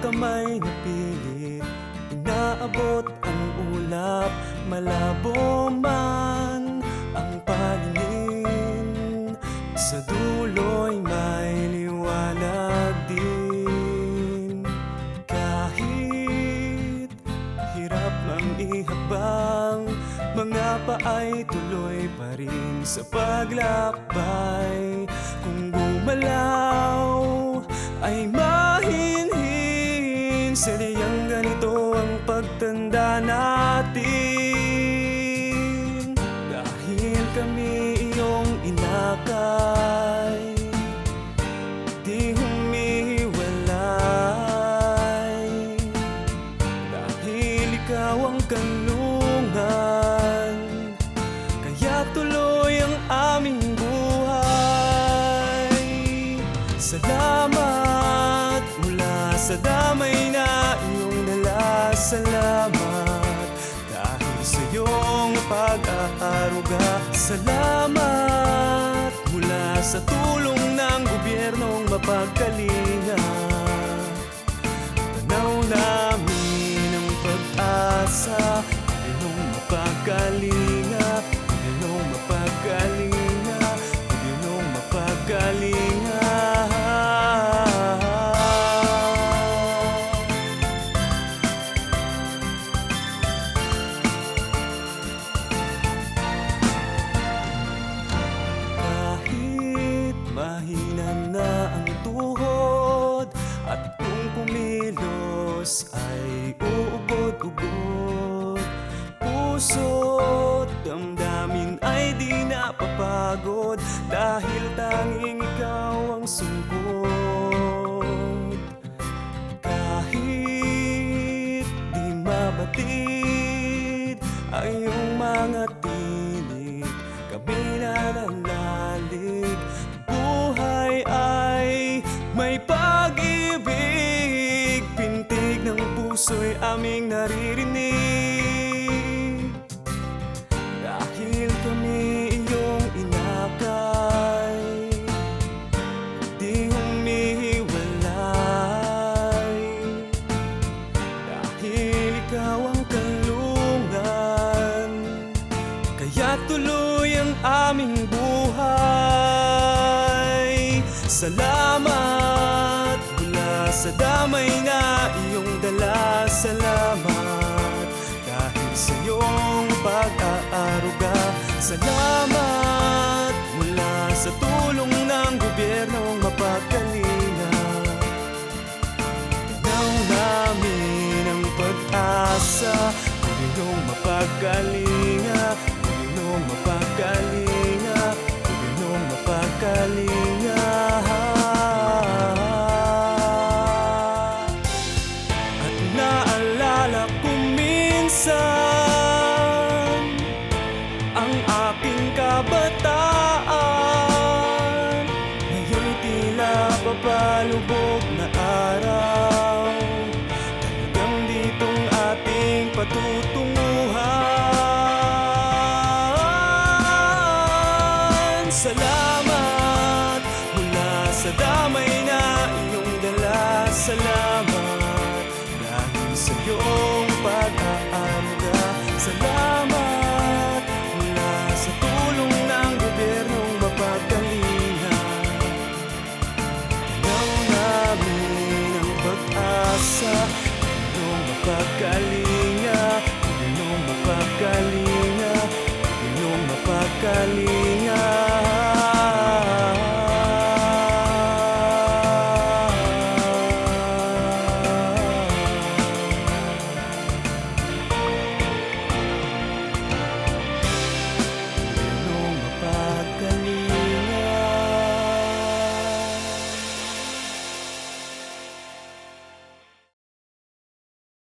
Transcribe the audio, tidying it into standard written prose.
kamay na pilit inaabot ang ulap. Malabo man ang paningin, sa dulo'y may liwanag din. Kahit hirap mang ihabang, mga paa'y tuloy pa rin sa paglakbay. Kung gumalaw ay mahinhin, sadyang ganito ang pagtanda natin. Dahil kami iyong inakay, di humihiwalay. Dahil ikaw ang kanlungan, kaya tuloy ang aming buhay. Salamat mula sa damay na iyong dala. Salamat dahil sa iyong pag-aaruga. Salamat mula sa tulong ng gobyernong mapagkalinga. Tanaw namin ang pag-asa, gobyernong mapagkalinga, gobyernong mapagkalinga, gobyernong mapagkalinga. Kahit mahina na ang tuhod at kung kumilos ay uugod-ugod, puso't damdamin ay di napapagod, dahil tanging ikaw ang sungkot. Kahit di mabatid ang iyong mga tinig, kami nananalig. Buhay ay may pag-ibig, pintig ng puso'y aming naririnig. Dahil kami iyong inakay, di humihiwalay. Dahil ikaw ang kanlungan, kaya tuloy ang aming buhay. Salamat mula sa damay na iyong dala. Salamat dahil sa iyong pag-aaruga. Salamat mula sa tulong ng gobyernong mapagkalinga. Tanaw namin ang pag-asa, gobyernong mapagkalinga, gobyernong mapagkalinga, gobyernong mapagkalinga. At naalala ko minsan ang aking kabataan, ngayon tila papalubog na araw. Talagang ditong ating patutunguhan. Salamat mula sa damay na iyong dala. Salamat dahil sa iyong pag-aaruga. Salamat mula sa tulong ng gobyernong mapagkalinga. Tanaw namin ang pag-asa, gobyernong mapagkalinga, gobyernong mapagkalinga, gobyernong mapagkalinga.